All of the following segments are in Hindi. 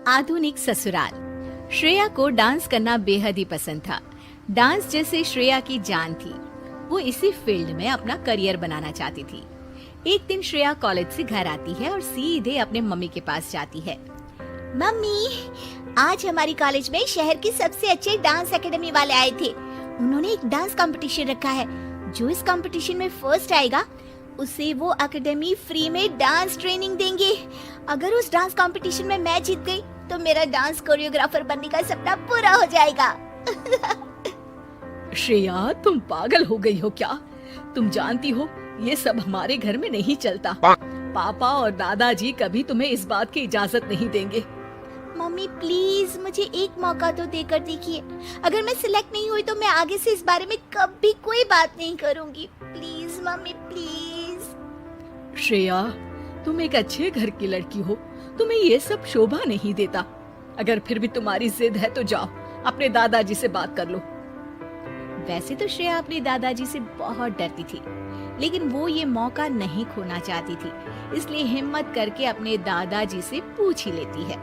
आधुनिक ससुराल। श्रेया को डांस करना बेहद ही पसंद था। डांस जैसे श्रेया की जान थी। वो इसी फील्ड में अपना करियर बनाना चाहती थी। एक दिन श्रेया कॉलेज से घर आती है और सीधे अपने मम्मी के पास जाती है। मम्मी, आज हमारी कॉलेज में शहर के सबसे अच्छे डांस एकेडमी वाले आए थे। उन्होंने एक डांस कंपटीशन रखा है। जो इस कंपटीशन में फर्स्ट आएगा उसे वो एकेडमी फ्री में डांस ट्रेनिंग देंगे। अगर उस डांस कंपटीशन में मैं जीत गई तो मेरा डांस कोरियोग्राफर बनने का सपना पूरा हो जाएगा। श्रेया, तुम पागल हो गई हो क्या? तुम जानती हो ये सब हमारे घर में नहीं चलता। पापा और दादाजी कभी तुम्हें इस बात की इजाजत नहीं देंगे। मम्मी प्लीज मुझे एक मौका तो देकर देखिए। अगर मैं सिलेक्ट नहीं हुई तो मैं आगे से इस बारे में कभी कोई बात नहीं करूंगी। Please mummy please. श्रेया, तुम एक अच्छे घर की लड़की हो, तुम्हें ये सब शोभा नहीं देता। अगर फिर भी तुम्हारी जिद है तो जाओ अपने दादाजी से बात कर लो। वैसे तो श्रेया अपने दादाजी से बहुत डरती थी, लेकिन वो ये मौका नहीं खोना चाहती थी, इसलिए हिम्मत करके अपने दादाजी से पूछ ही लेती है।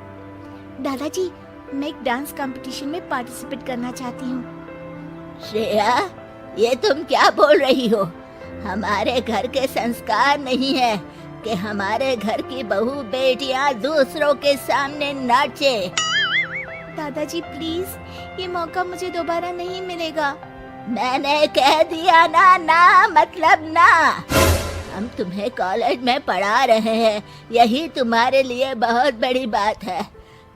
दादाजी, मैं एक डांस कंपटीशन में पार्टिसिपेट करना चाहती हूँ। श्रेया, ये तुम क्या बोल रही हो? हमारे घर के संस्कार नहीं है कि हमारे घर की बहू बेटियां दूसरों के सामने नाचे। दादाजी प्लीज, ये मौका मुझे दोबारा नहीं मिलेगा। मैंने कह दिया ना, ना मतलब ना। हम तुम्हें कॉलेज में पढ़ा रहे हैं, यही तुम्हारे लिए बहुत बड़ी बात है।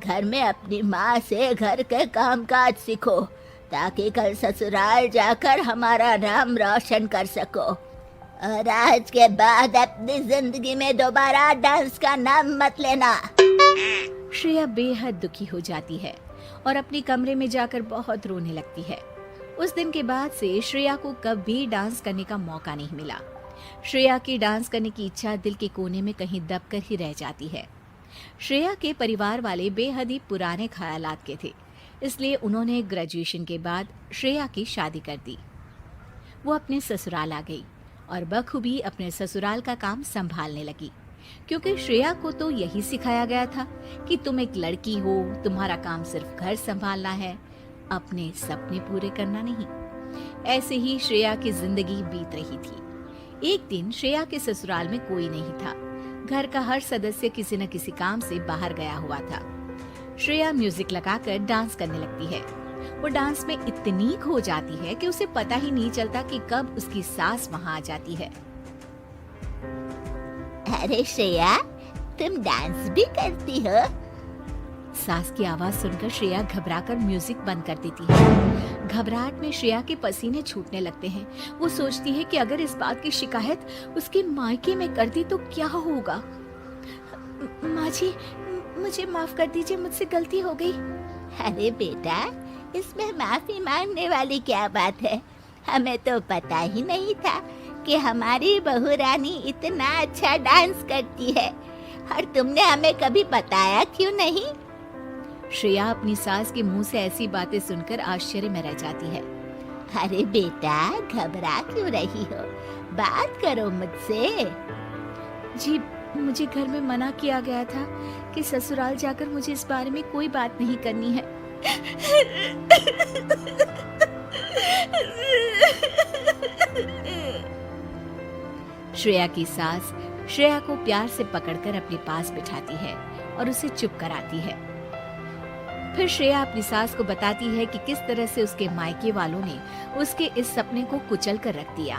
घर में अपनी माँ से घर के कामकाज सीखो ताकि कल ससुराल जाकर हमारा नाम रोशन कर सको। और आज के बाद अपनी जिंदगी में दोबारा डांस का नाम मत लेना। श्रेया बेहद दुखी हो जाती है और अपने कमरे में जाकर बहुत रोने लगती है। उस दिन के बाद से श्रेया को कभी डांस करने का मौका नहीं मिला। श्रेया की डांस करने की इच्छा दिल के कोने में कहीं दबकर ही रह जाती है। श्रेया के परिवार वाले बेहद ही पुराने ख्यालात के थे, इसलिए उन्होंने ग्रेजुएशन के बाद श्रेया की शादी कर दी। वो अपने ससुराल आ गई और बखूबी अपने ससुराल का काम संभालने लगी, क्योंकि श्रेया को तो यही सिखाया गया था कि तुम एक लड़की हो, तुम्हारा काम सिर्फ घर संभालना है, अपने सपने पूरे करना नहीं। ऐसे ही श्रेया की जिंदगी बीत रही थी। एक दिन श्रेया के ससुराल में कोई नहीं था। घर का हर सदस्य किसी न किसी काम से बाहर गया हुआ था। श्रेया म्यूजिक लगाकर डांस करने लगती है। वो डांस में इतनी खो जाती है कि उसे पता ही नहीं चलता कि कब उसकी सास वहाँ आ जाती है। अरे श्रेया, तुम डांस भी करती हो? सास की आवाज सुनकर श्रेया घबराकर म्यूजिक बंद कर देती है। घबराहट में श्रेया के पसीने छूटने लगते हैं। वो सोचती है कि अगर इस बात की शिकायत उसके मायके में कर दी तो क्या होगा। माँ जी, मुझे माफ कर दीजिए, मुझसे गलती हो गई। अरे बेटा, इसमें माफी मांगने वाली क्या बात है? हमें तो पता ही नहीं था कि हमारी बहू रानी इतना अच्छा डांस करती है, और तुमने हमें कभी बताया क्यों नहीं? श्रेया अपनी सास के मुंह से ऐसी बातें सुनकर आश्चर्य में रह जाती है। अरे बेटा, घबरा क्यों रही हो? बात करो मुझसे। जी, मुझे घर में मना किया गया था कि ससुराल जाकर मुझे इस बारे में कोई बात नहीं करनी है। श्रेया की सास श्रेया को प्यार से पकड़कर अपने पास बिठाती है और उसे चुप कराती है। फिर श्रेया अपनी सास को बताती है कि किस तरह से उसके मायके वालों ने उसके इस सपने को कुचल कर रख दिया।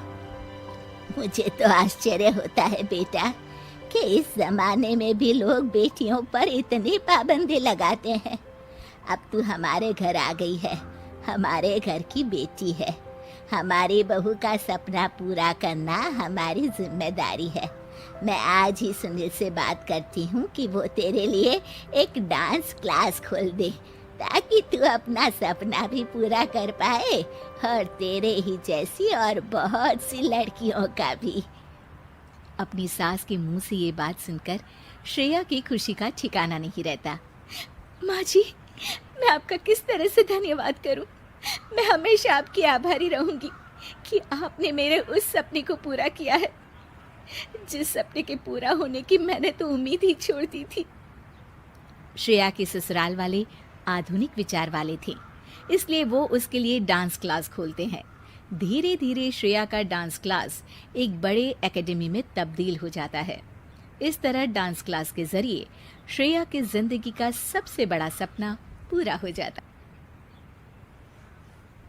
मुझे तो आश्चर्य होता है बेटा कि इस जमाने में भी लोग बेटियों पर इतनी पाबंदी लगाते हैं। अब तू हमारे घर आ गई है, हमारे घर की बेटी है। हमारी बहू का सपना पूरा करना हमारी जिम्मेदारी है। मैं आज ही सुनील से बात करती हूँ कि वो तेरे लिए एक डांस क्लास खोल दे, ताकि तू अपना सपना भी पूरा कर पाए और तेरे ही जैसी और बहुत सी लड़कियों का भी। अपनी सास के मुंह से ये बात सुनकर श्रेया की खुशी का ठिकाना नहीं रहता। माँ जी, मैं आपका किस तरह से धन्यवाद करूं? मैं हमेशा आपकी आभारी रहूंगी कि आपने मेरे उस सपने को पूरा किया है, जिस सपने के पूरा होने की मैंने तो उम्मीद ही छोड़ दी थी। श्रेया के ससुराल वाले आधुनिक विचार वाले थे, इसलिए वो उसके लिए डांस क्लास खोलते हैं। धीरे धीरे श्रेया का डांस क्लास एक बड़े एकेडमी में तब्दील हो जाता है। इस तरह डांस क्लास के जरिए श्रेया की जिंदगी का सबसे बड़ा सपना पूरा हो जाता है।